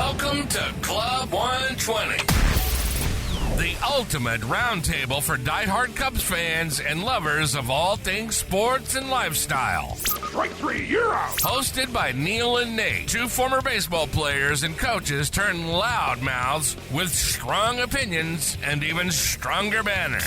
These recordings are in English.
Welcome to Club 120, the ultimate roundtable for diehard Cubs fans and lovers of all things sports and lifestyle. Strike three, you're out. Hosted by Neil and Nate, two former baseball players and coaches turned loud mouths with strong opinions and even stronger banner.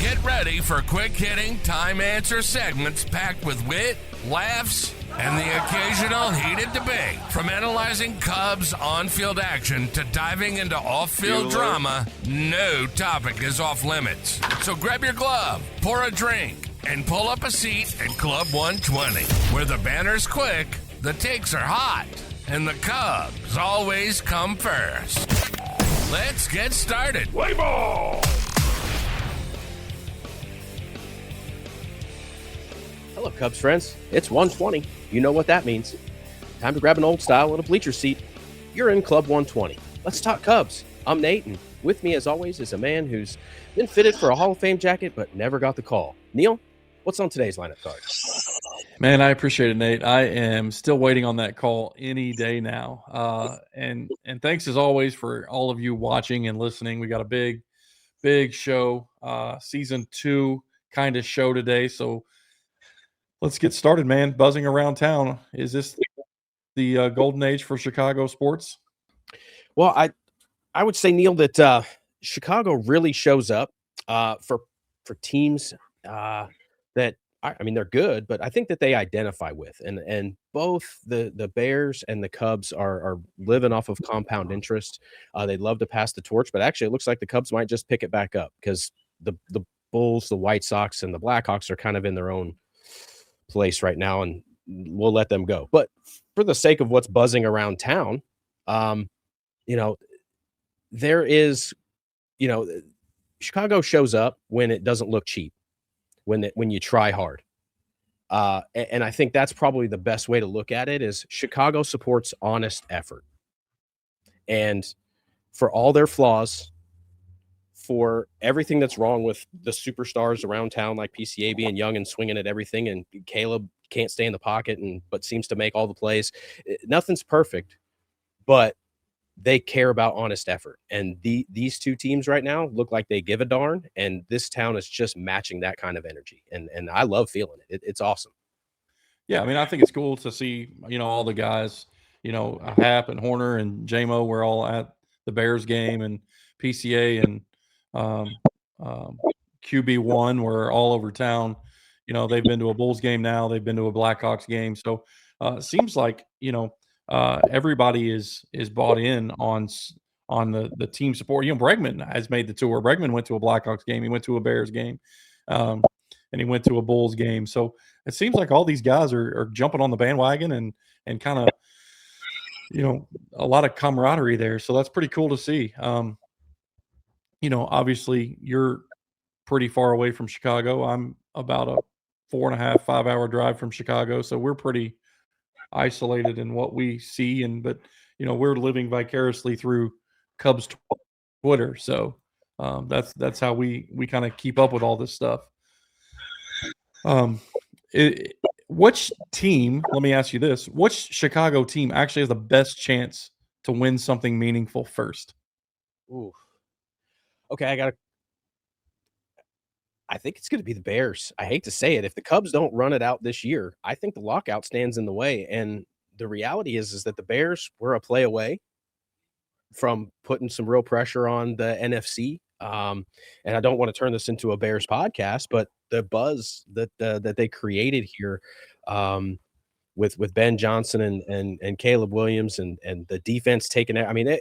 Get ready for quick-hitting, time-answer segments packed with wit, laughs, and the occasional heated debate. From analyzing Cubs on-field action to diving into off-field drama, no topic is off limits. So grab your glove, pour a drink, and pull up a seat at Club 120, where the banner's quick, the takes are hot, and the Cubs always come first. Let's get started. Play ball! Hello, Cubs friends. It's 120. You know what that means. Time to grab an old style and a bleacher seat. You're in Club 120. Let's talk Cubs. I'm Nate, and with me, as always, is a man who's been fitted for a Hall of Fame jacket but never got the call. Neil, what's on today's lineup card? Man, I appreciate it, Nate. I am still waiting on that call any day now. And thanks as always for all of you watching and listening. We got a big show, season 2 kind of show today. So let's get started, man. Buzzing around town. Is this the golden age for Chicago sports? Well, I would say, Neil, that Chicago really shows up for teams that I mean they're good, but I think that they identify with, and both the Bears and the Cubs are living off of compound interest. They'd love to pass the torch, but actually it looks like the Cubs might just pick it back up because the Bulls, the White Sox, and the Blackhawks are kind of in their own place right now, and we'll let them go. But for the sake of what's buzzing around town, there is, Chicago shows up when it doesn't look cheap, when you try hard. And I think that's probably the best way to look at it is Chicago supports honest effort. And for all their flaws, for everything that's wrong with the superstars around town, like PCA being young and swinging at everything, and Caleb can't stay in the pocket but seems to make all the plays. Nothing's perfect, but they care about honest effort. And these two teams right now look like they give a darn, and this town is just matching that kind of energy. And I love feeling it. It's awesome. Yeah, I mean, I think it's cool to see, all the guys, Hap and Horner and JMO were all at the Bears game, and PCA and QB1 were all over town. They've been to a Bulls game now. They've been to a Blackhawks game. So it seems like, everybody is bought in on the team support. Bregman has made the tour. Bregman went to a Blackhawks game. He went to a Bears game. And he went to a Bulls game. So it seems like all these guys are jumping on the bandwagon and kind of, a lot of camaraderie there. So that's pretty cool to see. Obviously you're pretty far away from Chicago. I'm about a 4.5, 5 hour drive from Chicago. So we're pretty isolated in what we see. But we're living vicariously through Cubs Twitter. So that's how we kind of keep up with all this stuff. Which team, let me ask you this, which Chicago team actually has the best chance to win something meaningful first? Ooh. Okay, I think it's going to be the Bears. I hate to say it. If the Cubs don't run it out this year, I think the lockout stands in the way. And the reality is that the Bears were a play away from putting some real pressure on the NFC. And I don't want to turn this into a Bears podcast, but the buzz that they created here with Ben Johnson and Caleb Williams and the defense taking it. I mean,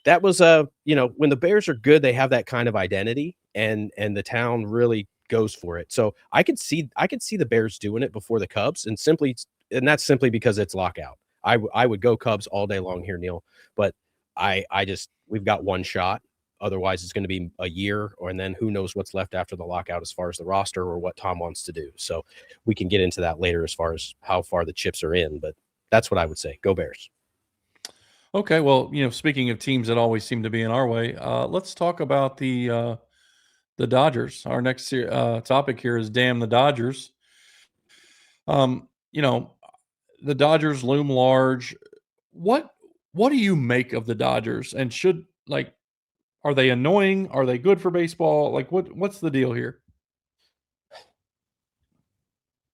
that was when the Bears are good, they have that kind of identity, and the town really goes for it. So I could see the Bears doing it before the Cubs, and that's simply because it's lockout. I would go Cubs all day long here, Neil, but we've got one shot. Otherwise, it's going to be a year, and then who knows what's left after the lockout as far as the roster or what Tom wants to do. So we can get into that later as far as how far the chips are in, but that's what I would say. Go Bears. Okay, well, speaking of teams that always seem to be in our way, let's talk about the Dodgers. Our next topic here is damn the Dodgers. The Dodgers loom large. What what do you make of the Dodgers? And are they annoying? Are they good for baseball? Like, what's the deal here?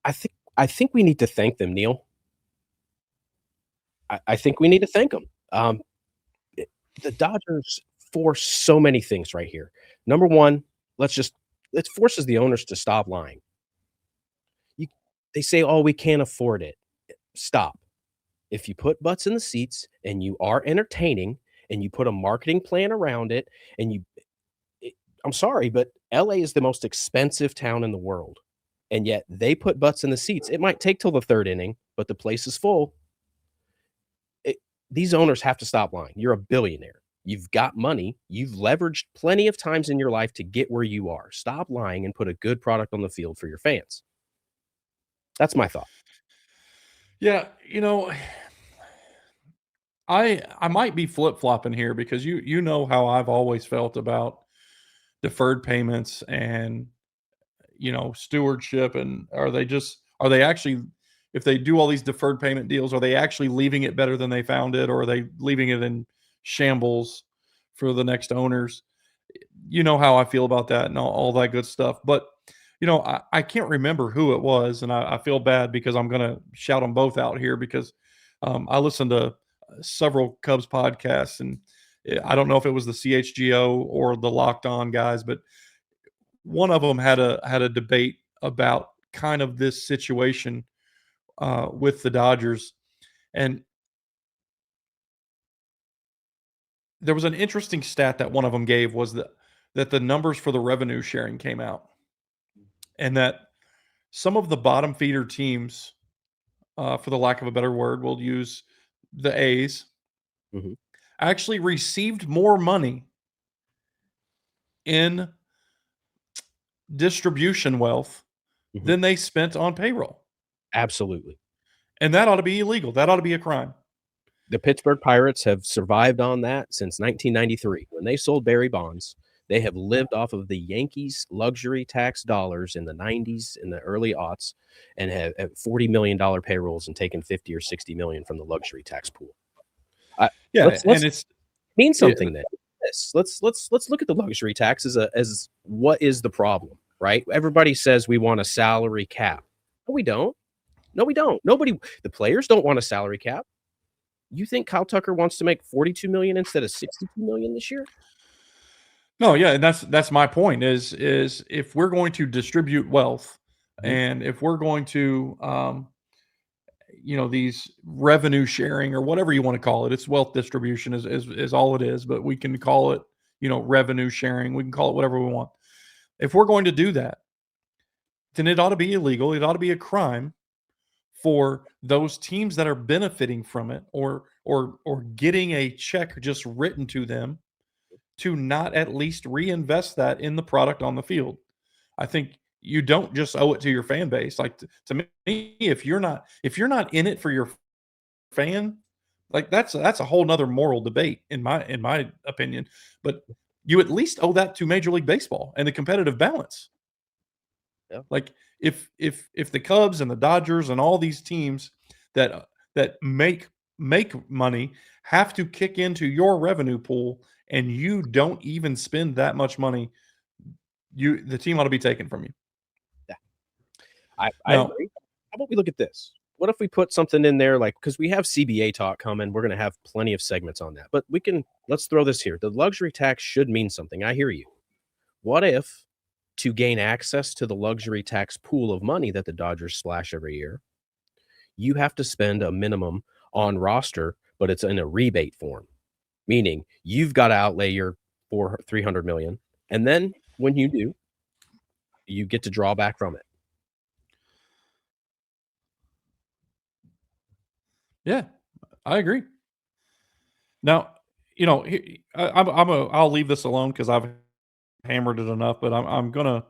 I think we need to thank them, Neil. I think we need to thank them. The Dodgers force so many things right here. Number one, it forces the owners to stop lying. They say, "Oh, we can't afford it." Stop. If you put butts in the seats and you are entertaining and you put a marketing plan around it and I'm sorry, but LA is the most expensive town in the world. And yet they put butts in the seats. It might take till the third inning, but the place is full. These owners have to stop lying. You're a billionaire. You've got money. You've leveraged plenty of times in your life to get where you are. Stop lying and put a good product on the field for your fans. That's my thought. Yeah, I might be flip-flopping here because you know how I've always felt about deferred payments and stewardship, and are they actually, if they do all these deferred payment deals, are they actually leaving it better than they found it, or are they leaving it in shambles for the next owners? You know how I feel about that and all that good stuff. But I can't remember who it was, and I feel bad because I'm going to shout them both out here because I listened to several Cubs podcasts, and I don't know if it was the CHGO or the Locked On guys, but one of them had a debate about kind of this situation with the Dodgers, and there was an interesting stat that one of them gave was that the numbers for the revenue sharing came out, and that some of the bottom feeder teams, for the lack of a better word, we'll use the A's, actually received more money in distribution wealth than they spent on payroll. Absolutely. And that ought to be illegal. That ought to be a crime. The Pittsburgh Pirates have survived on that since 1993. When they sold Barry Bonds, they have lived off of the Yankees' luxury tax dollars in the 90s and the early aughts and have $40 million payrolls and taken 50 or 60 million from the luxury tax pool. Let's mean something then. Let's look at the luxury tax as what is the problem, right? Everybody says we want a salary cap. No, we don't. The players don't want a salary cap. You think Kyle Tucker wants to make $42 million instead of $62 million this year? No, yeah, and that's my point is if we're going to distribute wealth and if we're going to these revenue sharing or whatever you want to call it, it's wealth distribution is all it is, but we can call it, revenue sharing. We can call it whatever we want. If we're going to do that, then it ought to be illegal. It ought to be a crime for those teams that are benefiting from it or getting a check just written to them to not at least reinvest that in the product on the field. I think you don't just owe it to your fan base. Like to me, if you're not in it for your fan, like that's a whole nother moral debate in my opinion. But you at least owe that to Major League Baseball and the competitive balance. Yeah. Like if the Cubs and the Dodgers and all these teams that make money have to kick into your revenue pool and you don't even spend that much money, the team ought to be taken from you. Yeah. I agree. How about we look at this? What if we put something in there because we have CBA talk coming, we're going to have plenty of segments on that. But let's throw this here. The luxury tax should mean something. I hear you. What if to gain access to the luxury tax pool of money that the Dodgers splash every year, you have to spend a minimum on roster, but it's in a rebate form, meaning you've got to outlay your $300 million, and then when you do, you get to draw back from it. Yeah, I agree. Now, I'll leave this alone because I've hammered it enough, but I'm gonna,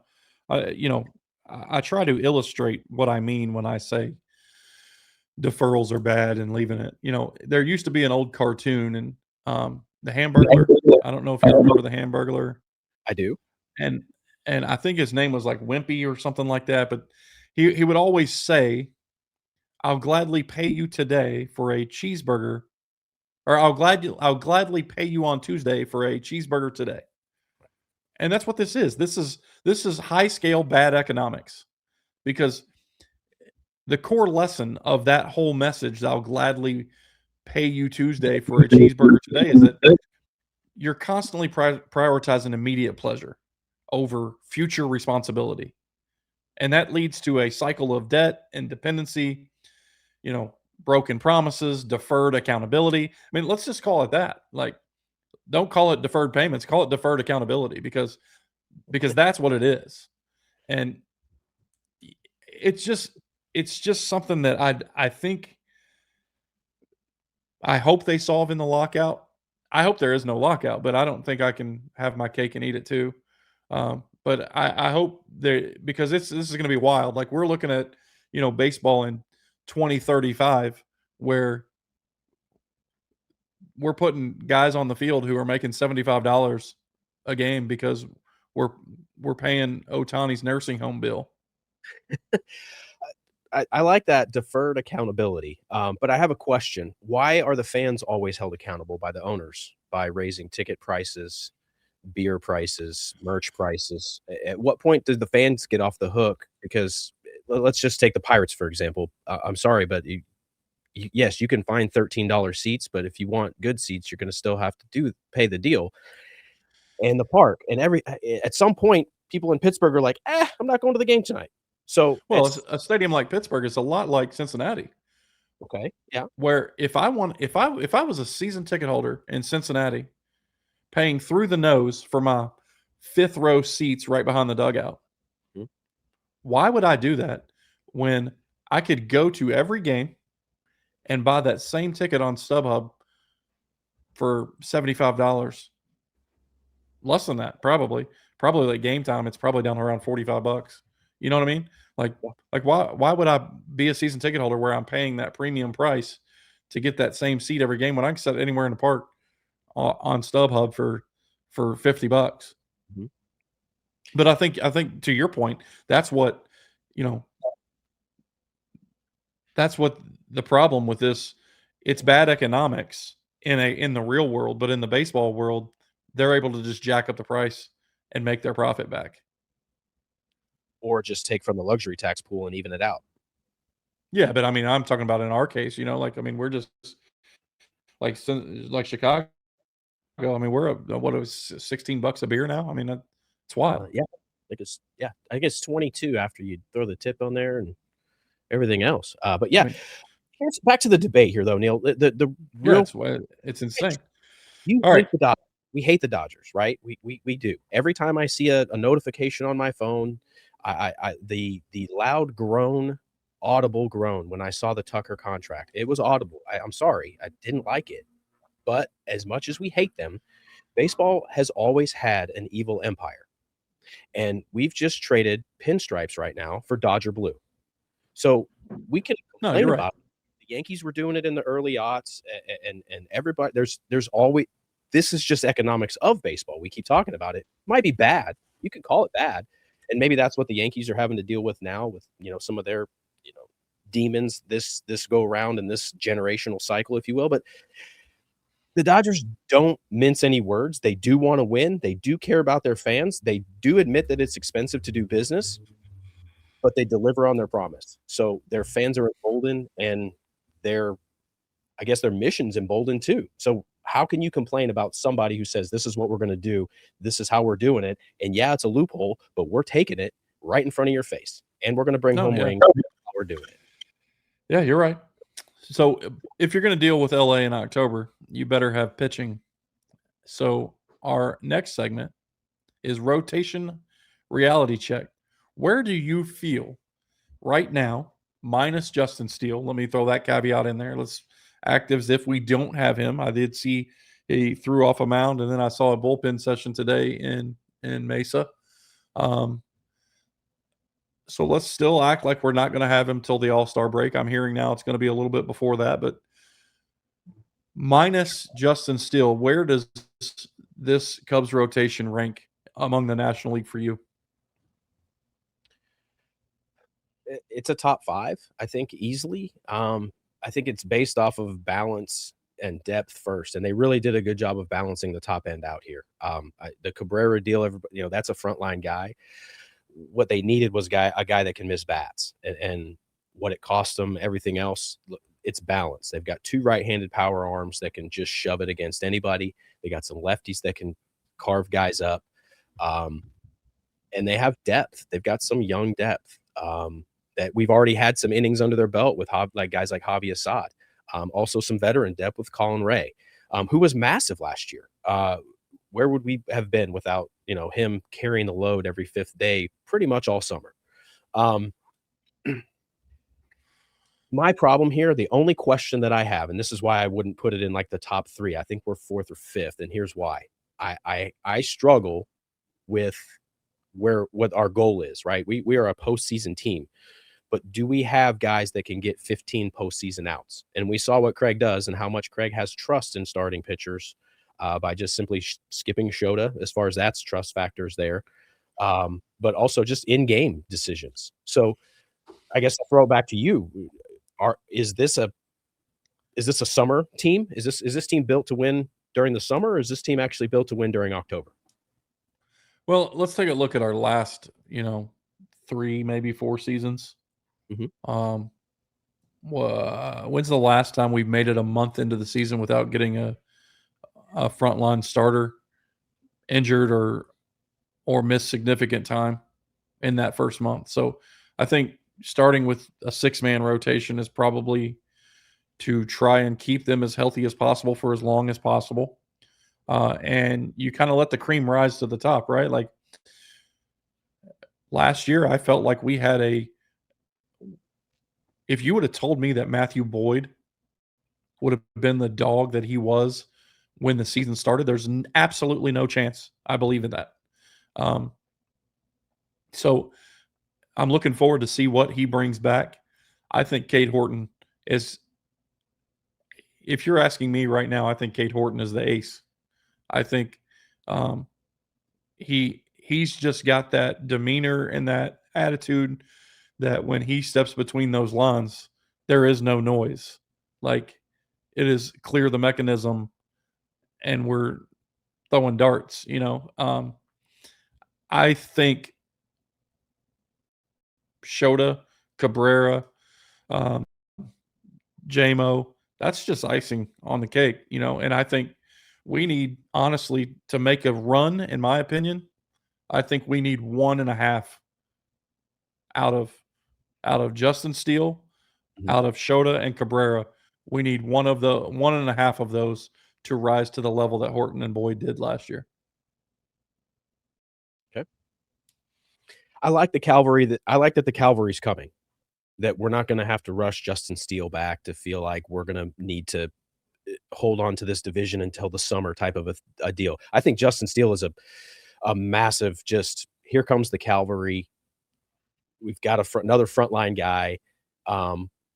I try to illustrate what I mean when I say deferrals are bad and leaving it. There used to be an old cartoon and the Hamburglar. I don't know if you remember the Hamburglar. I do. And I think his name was like Wimpy or something like that. But he would always say, "I'll gladly pay you today for a cheeseburger or I'll gladly pay you on Tuesday for a cheeseburger today. And that's what this is. This is high scale bad economics, because the core lesson of that whole message, I'll gladly pay you Tuesday for a cheeseburger today, is that you're constantly prioritizing immediate pleasure over future responsibility. And that leads to a cycle of debt and dependency, broken promises, deferred accountability. I mean, let's just call it that. Like, don't call it deferred payments, call it deferred accountability, because that's what it is. And it's just something that I think, I hope they solve in the lockout. I hope there is no lockout, but I don't think I can have my cake and eat it too. But I hope because this is going to be wild. Like, we're looking at, baseball in 2035, where we're putting guys on the field who are making $75 a game because we're paying Otani's nursing home bill. I like that deferred accountability. But I have a question. Why are the fans always held accountable by the owners by raising ticket prices, beer prices, merch prices? At what point did the fans get off the hook? Because let's just take the Pirates, for example. I'm sorry, but yes, you can find $13 seats, but if you want good seats, you're going to still have to pay the deal. And the park, and at some point, people in Pittsburgh are like, I'm not going to the game tonight. So, well, a stadium like Pittsburgh is a lot like Cincinnati. Okay, yeah. Where if I was a season ticket holder in Cincinnati, paying through the nose for my 5th row seats right behind the dugout, why would I do that when I could go to every game and buy that same ticket on StubHub for $75? Less than that, probably like game time, it's probably down around $45. You know what I mean? Like why would I be a season ticket holder where I'm paying that premium price to get that same seat every game when I can sit anywhere in the park on StubHub for $50? Mm-hmm. But I think to your point, that's what that's what the problem with this. It's bad economics in the real world, but in the baseball world, they're able to just jack up the price and make their profit back. Or just take from the luxury tax pool and even it out. Yeah, but I mean, I'm talking about in our case, we're just like Chicago. I mean, we're what it was $16 a beer now. I mean, it's wild. I guess 22 after you throw the tip on there and everything else. But yeah, here's back to the debate here, though, Neil. The real it's insane. We hate the Dodgers, right? We do. Every time I see a notification on my phone, the loud groan, audible groan when I saw the Tucker contract. It was audible. I'm sorry, I didn't like it. But as much as we hate them, baseball has always had an evil empire. And we've just traded pinstripes right now for Dodger blue. So we can complain about it. The Yankees were doing it in the early aughts, and everybody, there's always, this is just economics of baseball. We keep talking about it. It might be bad. You can call it bad. And maybe that's what the Yankees are having to deal with now with, some of their, demons this go around in this generational cycle, if you will. But the Dodgers don't mince any words. They do want to win. They do care about their fans. They do admit that it's expensive to do business, but they deliver on their promise. So their fans are emboldened, and their mission's emboldened too. So how can you complain about somebody who says, this is what we're going to do, this is how we're doing it, and yeah, it's a loophole, but we're taking it right in front of your face, and we're going to bring home rings while we're doing it? Yeah, you're right. So if you're going to deal with LA in October, you better have pitching. So our next segment is rotation reality check. Where do you feel right now, minus Justin Steele? Let me throw that caveat in there. Let's act as if we don't have him. I did see he threw off a mound, and then I saw a bullpen session today in Mesa. So let's still act like we're not going to have him till the All-Star break. I'm hearing now it's going to be a little bit before that, but minus Justin Steele, where does this Cubs rotation rank among the National League for you? It's a top 5, I think, easily. I think it's based off of balance and depth first, and they really did a good job of balancing the top end out here. The Cabrera deal, that's a frontline guy. What they needed was a guy that can miss bats, and what it cost them, everything else, it's balanced. They've got 2 right-handed power arms that can just shove it against anybody. They got some lefties that can carve guys up, and they have depth. They've got some young depth that we've already had some innings under their belt with guys like Javi Assad. Also some veteran depth with Colin Ray, who was massive last year. Where would we have been without, him carrying the load every 5th day pretty much all summer? My problem here, the only question that I have, and this is why I wouldn't put it in like the top 3. I think we're 4th or 5th, and here's why. I struggle with what our goal is, right? We are a postseason team. But do we have guys that can get 15 postseason outs? And we saw what Craig does and how much Craig has trust in starting pitchers by just simply skipping Shota, as far as that's trust factors there, but also just in-game decisions. So I guess I'll throw it back to you. Is this a summer team? Is this team built to win during the summer, or is this team actually built to win during October? Well, let's take a look at our last, 3, maybe 4 seasons. Mm-hmm. When's the last time we've made it a month into the season without getting a frontline starter injured or missed significant time in that first month? So I think starting with a 6-man rotation is probably to try and keep them as healthy as possible for as long as possible. And you kind of let the cream rise to the top, right? Like last year, I felt like we had if you would have told me that Matthew Boyd would have been the dog that he was when the season started, there's absolutely no chance I believe in that. So I'm looking forward to see what he brings back. I think Cade Horton is, if you're asking me right now, I think Cade Horton is the ace. I think he's just got that demeanor and that attitude that when he steps between those lines, there is no noise. Like, it is clear the mechanism and we're throwing darts, I think Shota, Cabrera, JMO, that's just icing on the cake, and I think we need, honestly, to make a run, in my opinion, I think we need 1.5 out of Justin Steele, out of Shota and Cabrera. We need 1.5 of those to rise to the level that Horton and Boyd did last year. Okay. I like the cavalry. I like that the cavalry's coming. That we're not going to have to rush Justin Steele back to feel like we're going to need to hold on to this division until the summer type of a deal. I think Justin Steele is a massive, just here comes the cavalry. We've got another frontline guy,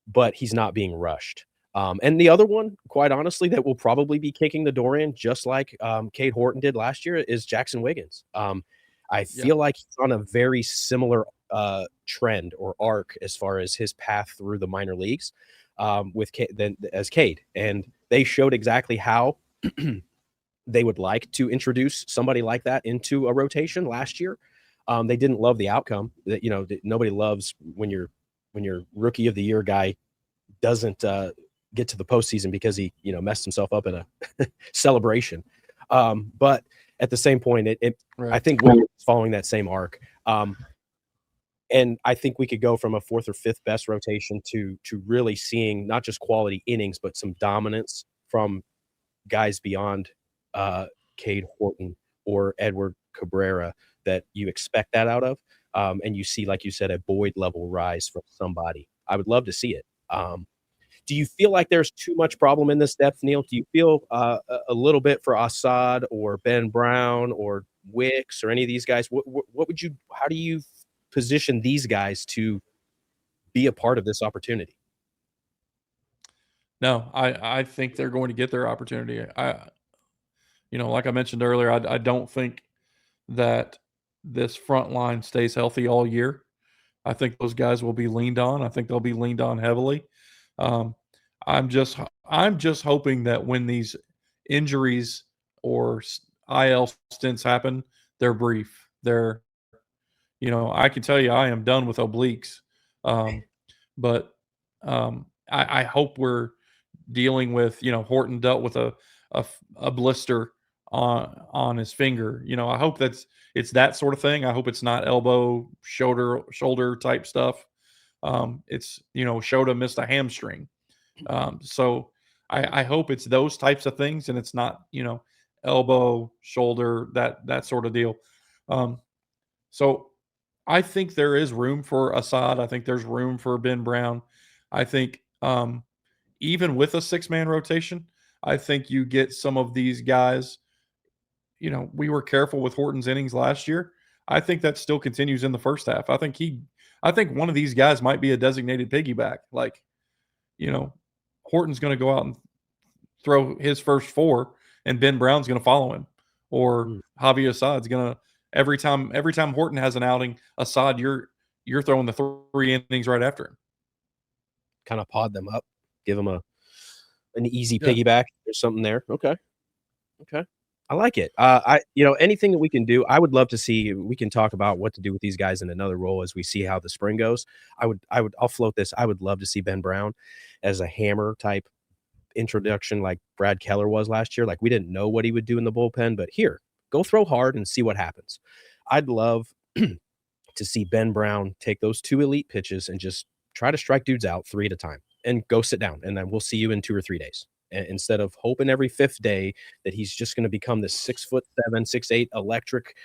but he's not being rushed. And the other one, quite honestly, that will probably be kicking the door in, just like Cade Horton did last year, is Jackson Wiggins. I feel like he's on a very similar trend or arc as far as his path through the minor leagues as Cade. And they showed exactly how they would like to introduce somebody like that into a rotation last year. They didn't love the outcome. That nobody loves when your rookie of the year guy doesn't get to the postseason because he messed himself up in a celebration. But at the same point, right. I think we're following that same arc. And I think we could go from a 4th or 5th best rotation to really seeing not just quality innings, but some dominance from guys beyond Cade Horton or Edward Cabrera that you expect that out of. And you see, like you said, a Boyd level rise from somebody. I would love to see it. Do you feel like there's too much problem in this depth, Neil? Do you feel a little bit for Assad or Ben Brown or Wicks or any of these guys? How do you position these guys to be a part of this opportunity? No, I think they're going to get their opportunity. Like I mentioned earlier, I don't think that this front line stays healthy all year. I think those guys will be leaned on. I think they'll be leaned on heavily. I'm I'm just hoping that when these injuries or IL stints happen, they're brief. They're, I can tell you I am done with obliques. But I hope we're dealing with, Horton dealt with a blister on his finger. I hope it's that sort of thing. I hope it's not elbow, shoulder type stuff. It's, Shota missed a hamstring. So I hope it's those types of things and it's not, elbow, shoulder, that sort of deal. So I think there is room for Assad. I think there's room for Ben Brown. I think even with a 6-man rotation, I think you get some of these guys. We were careful with Horton's innings last year. I think that still continues in the first half. I think one of these guys might be a designated piggyback. Like, Horton's going to go out and throw his first 4, and Ben Brown's going to follow him, or Javier Assad's going to every time Horton has an outing, Assad, you're throwing the 3 innings right after him. Kind of pod them up, give them an easy piggyback. There's something there. Okay. I like it. Anything that we can do, I would love to see. We can talk about what to do with these guys in another role as we see how the spring goes. I'll float this. I would love to see Ben Brown as a hammer type introduction, like Brad Keller was last year. Like, we didn't know what he would do in the bullpen, but here, go throw hard and see what happens. I'd love to see Ben Brown take those 2 elite pitches and just try to strike dudes out 3 at a time and go sit down. And then we'll see you in 2 or 3 days. Instead of hoping every 5th day that he's just going to become this 6'7", 6'8" electric,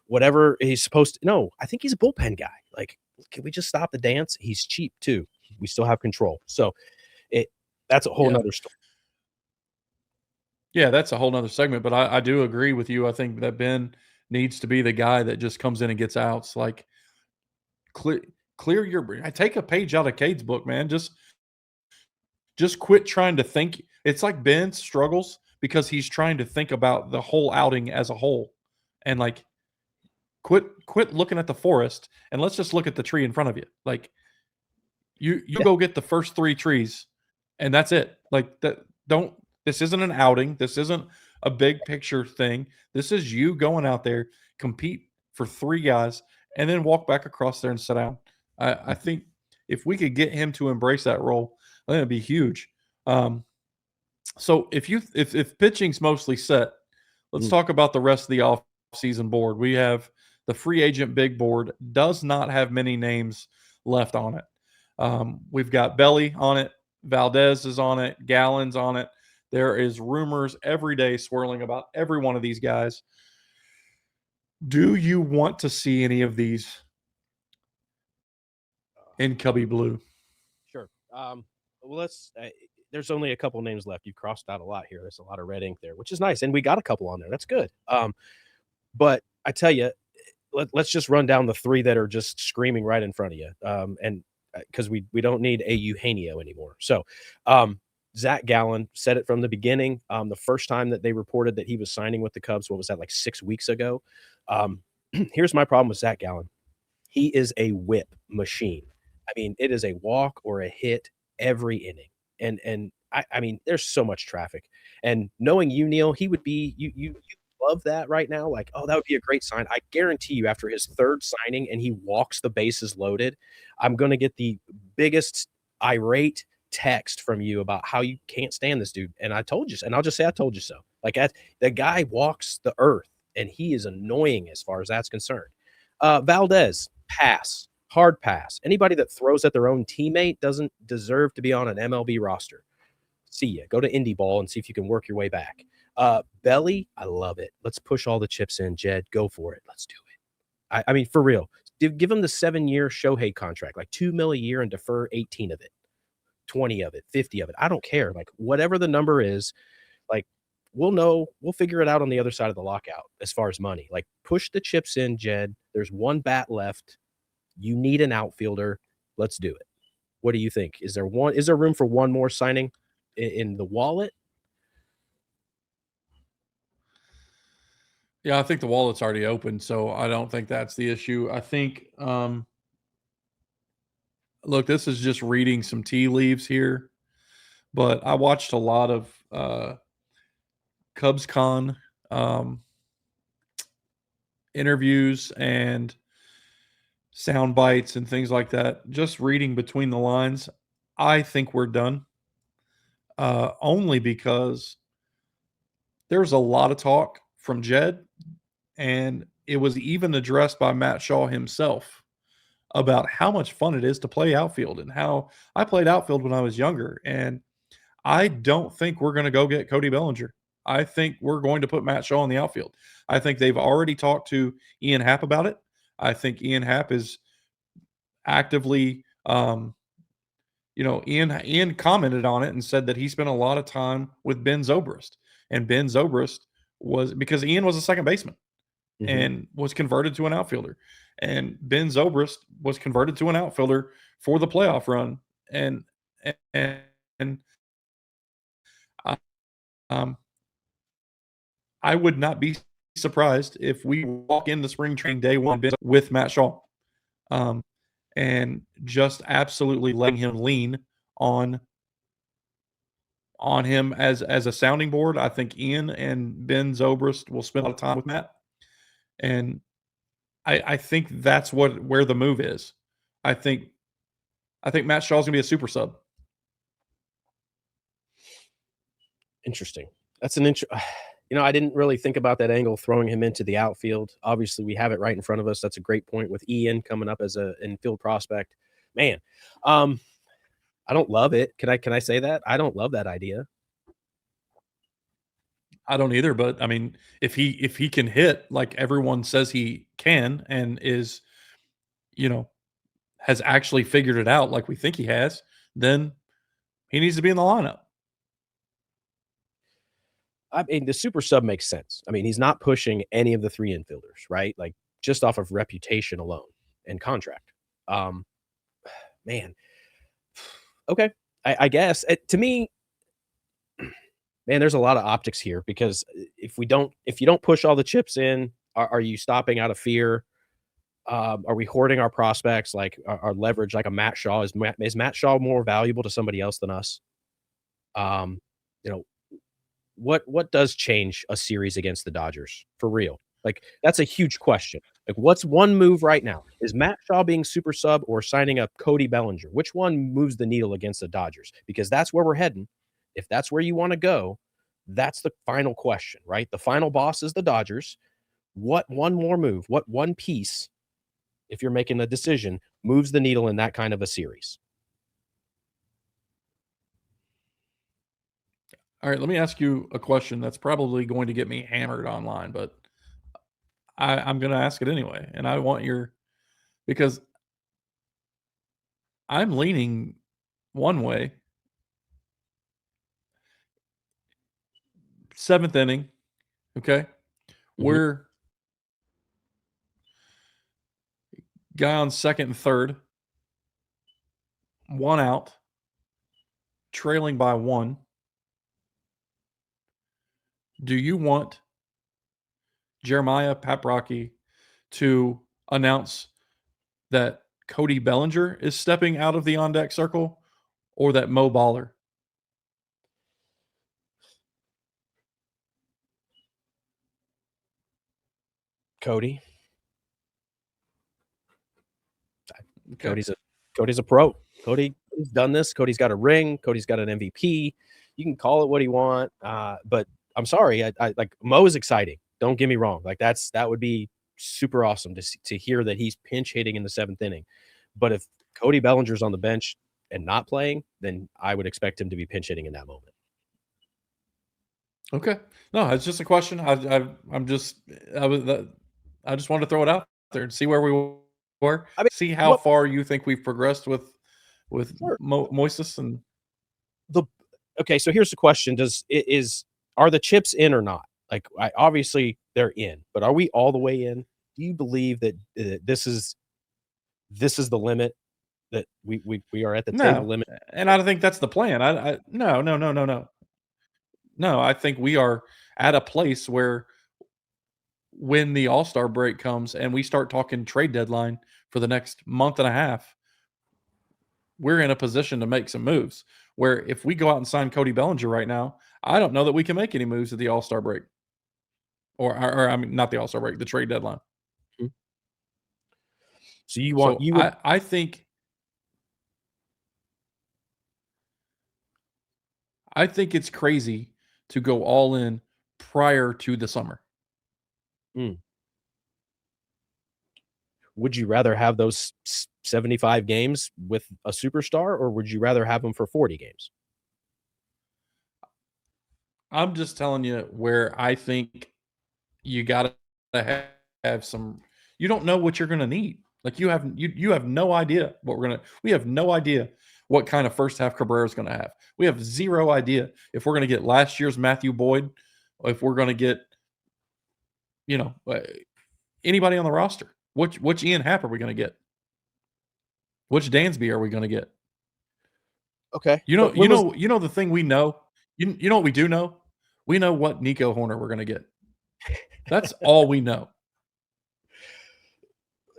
whatever he's supposed to. No, I think he's a bullpen guy. Like, can we just stop the dance? He's cheap too. We still have control. So that's a whole nother story. Yeah, that's a whole nother segment. But I do agree with you. I think that Ben needs to be the guy that just comes in and gets outs. Like, clear your brain. I take a page out of Cade's book, man. Just quit trying to think. It's like Ben struggles because he's trying to think about the whole outing as a whole. And like, quit looking at the forest and let's just look at the tree in front of you. Like, you go get the first 3 trees and that's it. Like, this isn't an outing. This isn't a big picture thing. This is you going out there, compete for 3 guys, and then walk back across there and sit down. I think if we could get him to embrace that role, I think it'd be huge. So if pitching's mostly set, let's talk about the rest of the off-season board. We have the free agent big board, does not have many names left on it. We've got Belly on it, Valdez is on it, Gallen's on it. There is rumors every day swirling about every one of these guys. Do you want to see any of these in Cubby Blue? Sure. Well, there's only a couple names left. You've crossed out a lot here. There's a lot of red ink there, which is nice. And we got a couple on there. That's good. But I tell you, let's just run down the 3 that are just screaming right in front of you. And because we don't need a Eugenio anymore. So Zach Gallen said it from the beginning. The first time that they reported that he was signing with the Cubs, what was that, like 6 weeks ago? Here's my problem with Zach Gallen. He is a whip machine. I mean, it is a walk or a hit every inning. And I mean, there's so much traffic. And knowing you, Neil, he would be you love that right now. Like, oh, that would be a great sign. I guarantee you, after his 3rd signing and he walks the bases loaded, I'm gonna get the biggest irate text from you about how you can't stand this dude. And I told you so. And I'll just say I told you so. Like, the guy walks the earth and he is annoying as far as that's concerned. Valdez, pass. Hard pass. Anybody that throws at their own teammate doesn't deserve to be on an MLB roster. See ya. Go to indie ball and see if you can work your way back. Belly, I love it. Let's push all the chips in, Jed. Go for it. Let's do it. I mean, for real. Give him the 7-year Shohei contract, like $2 million a year and defer 18 of it, 20 of it, 50 of it. I don't care. Like, whatever the number is, like, we'll know. We'll figure it out on the other side of the lockout as far as money. Like, push the chips in, Jed. There's 1 bat left. You need an outfielder. Let's do it. What do you think? Is there room for 1 more signing in the wallet? Yeah, I think the wallet's already open, so I don't think that's the issue. I think, look, this is just reading some tea leaves here, but I watched a lot of CubsCon interviews and sound bites and things like that. Just reading between the lines, I think we're done. Only because there's a lot of talk from Jed, and it was even addressed by Matt Shaw himself about how much fun it is to play outfield and how I played outfield when I was younger. And I don't think we're going to go get Cody Bellinger. I think we're going to put Matt Shaw in the outfield. I think they've already talked to Ian Happ about it. I think Ian Happ is actively, Ian commented on it and said that he spent a lot of time with Ben Zobrist. And Ben Zobrist was, because Ian was a second baseman and was converted to an outfielder. And Ben Zobrist was converted to an outfielder for the playoff run. And I would not be surprised if we walk into spring training day one with Matt Shaw, and just absolutely letting him lean on him as a sounding board. I think Ian and Ben Zobrist will spend a lot of time with Matt, and I think that's where the move is. I think Matt Shaw's gonna be a super sub. Interesting. That's an I didn't really think about that angle, throwing him into the outfield. Obviously, we have it right in front of us. That's a great point with Ian coming up as an infield prospect. Man, I don't love it. Can I say that? I don't love that idea. I don't either, but I mean, if he can hit like everyone says he can, and is, has actually figured it out like we think he has, then he needs to be in the lineup. I mean, the super sub makes sense. I mean, he's not pushing any of the three infielders, right? Like, just off of reputation alone and contract. Man. Okay. I guess to me, man, there's a lot of optics here, because if you don't push all the chips in, are you stopping out of fear? Are we hoarding our prospects, like our leverage, like a Matt Shaw? Is Matt Shaw more valuable to somebody else than us? What does change a series against the Dodgers for real? Like, that's a huge question. Like, what's one move right now? Is Matt Shaw being super sub or signing up Cody Bellinger? Which one moves the needle against the Dodgers? Because that's where we're heading. If that's where you want to go, that's the final question, right? The final boss is the Dodgers. What one more move, what one piece, if you're making a decision, moves the needle in that kind of a series? All right, let me ask you a question that's probably going to get me hammered online, but I'm going to ask it anyway. And I want because I'm leaning one way. 7th inning, okay? We're guy on second and third, 1 out, trailing by 1. Do you want Jeremiah Paprocki to announce that Cody Bellinger is stepping out of the on-deck circle, or that Mo Baller? Cody. Okay. Cody's a pro. Cody's done this. Cody's got a ring. Cody's got an MVP. You can call it what you want, but I'm sorry. I like, Mo is exciting. Don't get me wrong. Like, that would be super awesome to hear that he's pinch hitting in the 7th inning. But if Cody Bellinger's on the bench and not playing, then I would expect him to be pinch hitting in that moment. Okay. No, it's just a question. I just wanted to throw it out there and see where we were. I mean, see how far you think we've progressed with sure. Moises and okay. So here's the question: are the chips in or not? Like, obviously they're in, but are we all the way in? Do you believe that this is the limit, that we are at the table limit? And I don't think that's the plan. No. No, I think we are at a place where, when the All-Star break comes and we start talking trade deadline for the next month and a half, we're in a position to make some moves. where if we go out and sign Cody Bellinger right now, I don't know that we can make any moves at the All-Star break. Or I mean, not the All-Star break, the trade deadline. So you want I think it's crazy to go all in prior to the summer. Would you rather have those 75 games with a superstar, or would you rather have them for 40 games? I'm just telling you where I think you got to have some. You don't know what you're going to need. Like you have no idea what we have no idea what kind of first half Cabrera is going to have. We have zero idea if we're going to get last year's Matthew Boyd, or if we're going to get, anybody on the roster. Which Ian Happ are we going to get? Which Dansby are we going to get? Okay. You know the thing we know. You know what we do know? We know what Nico Horner we're going to get. That's all we know.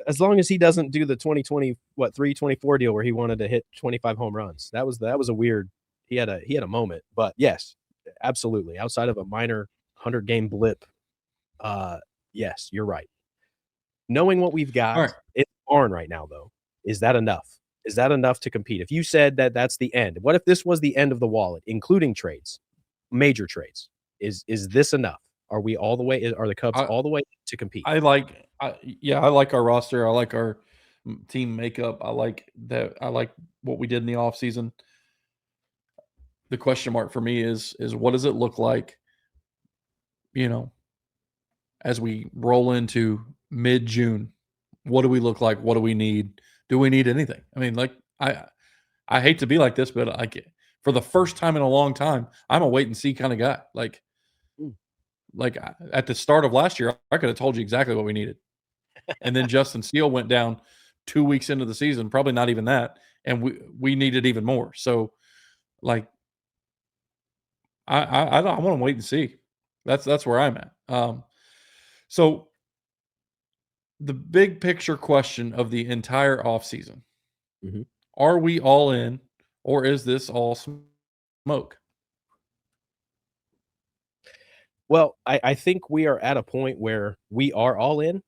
As long as he doesn't do the 3-24 deal where he wanted to hit 25 home runs. That was a weird. He had a moment, but yes, absolutely. Outside of a minor 100-game blip, yes, you're right. Knowing what we've got, it's barn right now, though. Is that enough? Is that enough to compete? If you said that that's the end, what if this was the end of the wallet, including trades, major trades? Is this enough? Are we all the way? Are the Cubs all the way to compete? I like our roster. I like our team makeup. I like that. I like what we did in the offseason. The question mark for me is what does it look like, as we roll into mid-June? What do we look like? What do we need? Do we need anything? I mean, like I hate to be like this, but for the first time in a long time, I'm a wait and see kind of guy. Like at the start of last year, I could have told you exactly what we needed. And then Justin Steele went down 2 weeks into the season, probably not even that. And we needed even more. So like, I want to wait and see. That's where I'm at. So the big picture question of the entire offseason, are we all in, or is this all smoke? Well, I think we are at a point where we are all in.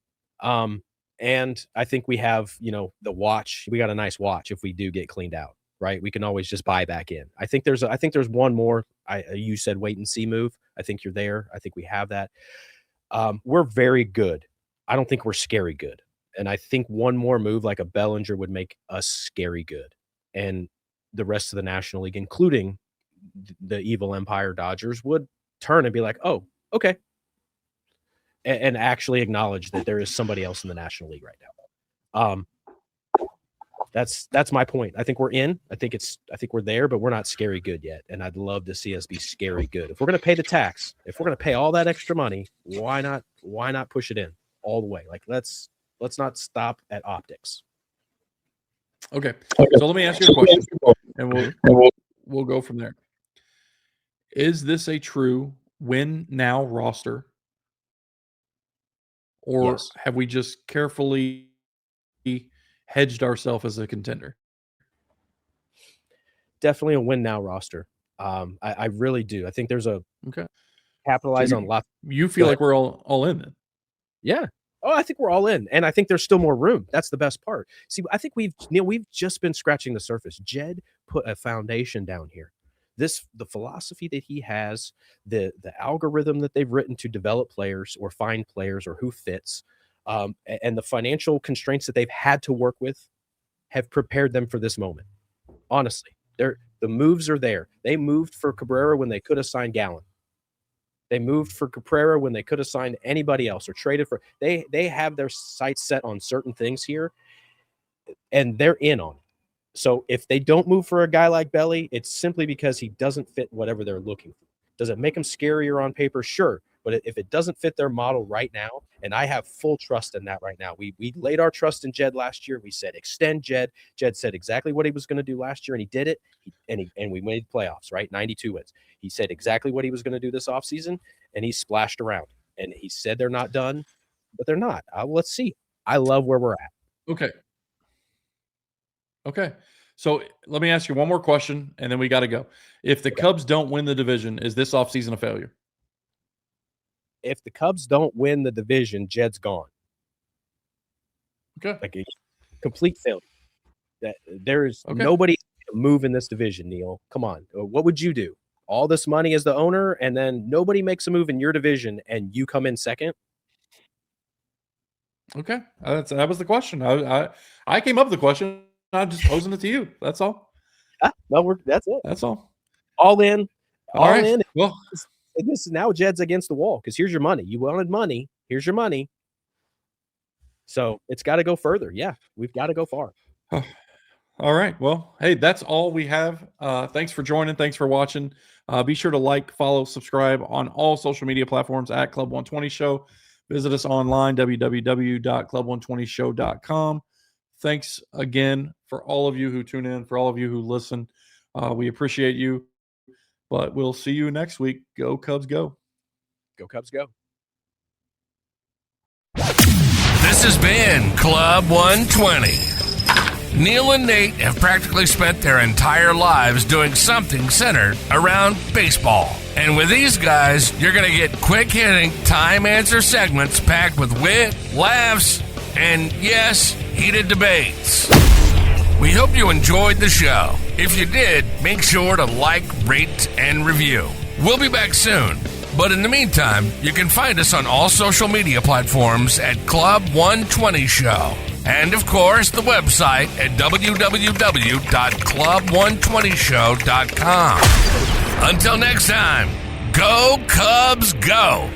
And I think we have, the watch. We got a nice watch if we do get cleaned out, right? We can always just buy back in. I think there's one more. You said wait and see move. I think you're there. I think we have that. We're very good. I don't think we're scary good. And I think one more move like a Bellinger would make us scary good. And the rest of the National League, including the evil Empire Dodgers, would turn and be like, oh, okay. And actually acknowledge that there is somebody else in the National League right now. That's my point. I think we're in. I think we're there, but we're not scary good yet. And I'd love to see us be scary good. If we're going to pay the tax, if we're going to pay all that extra money, why not push it in all the way? Like let's not stop at optics. Okay. So let me ask you a question, and we'll go from there. Is this a true win now roster? Or have we just carefully hedged ourselves as a contender? Definitely a win now roster. I really do. I think there's capitalize on lots. You feel like we're all in then? Yeah. Oh, I think we're all in, and I think there's still more room. That's the best part. See, I think we've just been scratching the surface. Jed put a foundation down here. The philosophy that he has, the algorithm that they've written to develop players or find players or who fits, and the financial constraints that they've had to work with have prepared them for this moment. Honestly, the moves are there. They moved for Cabrera when they could have signed Gallen. They moved for Cabrera when they could have signed anybody else or traded for. They have their sights set on certain things here, and they're in on it. So if they don't move for a guy like Belly, it's simply because he doesn't fit whatever they're looking for. Does it make him scarier on paper? Sure. But if it doesn't fit their model right now, and I have full trust in that right now. We laid our trust in Jed last year. We said, extend Jed. Jed said exactly what he was going to do last year, and he did it. And we made playoffs, right? 92 wins. He said exactly what he was going to do this offseason, and he splashed around. And he said they're not done, but they're not. Let's see. I love where we're at. Okay. So let me ask you one more question, and then we got to go. If the Cubs don't win the division, is this offseason a failure? If the Cubs don't win the division, Jed's gone. Okay. Like a complete failure. That there is Okay. nobody to move in this division, Neil. Come on. What would you do? All this money as the owner, and then nobody makes a move in your division, and you come in second? Okay. That was the question. I came up with the question. I'm just posing it to you. That's all. No, that's it. That's all. All in. All right. in. Well, This is now Jed's against the wall because here's your money. You wanted money. Here's your money. So it's got to go further. Yeah, we've got to go far. all right. Well, hey, that's all we have. Thanks for joining. Thanks for watching. Be sure to like, follow, subscribe on all social media platforms at Club 120 Show. Visit us online, www.club120show.com. Thanks again for all of you who tune in, for all of you who listen. We appreciate you, but we'll see you next week. Go Cubs, go. Go Cubs, go. This has been Club 120. Neil and Nate have practically spent their entire lives doing something centered around baseball. And with these guys, you're going to get quick-hitting, time-answer segments packed with wit, laughs, and, yes, heated debates. We hope you enjoyed the show. If you did, make sure to like, rate, and review. We'll be back soon. But in the meantime, you can find us on all social media platforms at Club 120 Show. And, of course, the website at www.club120show.com. Until next time, go Cubs, go!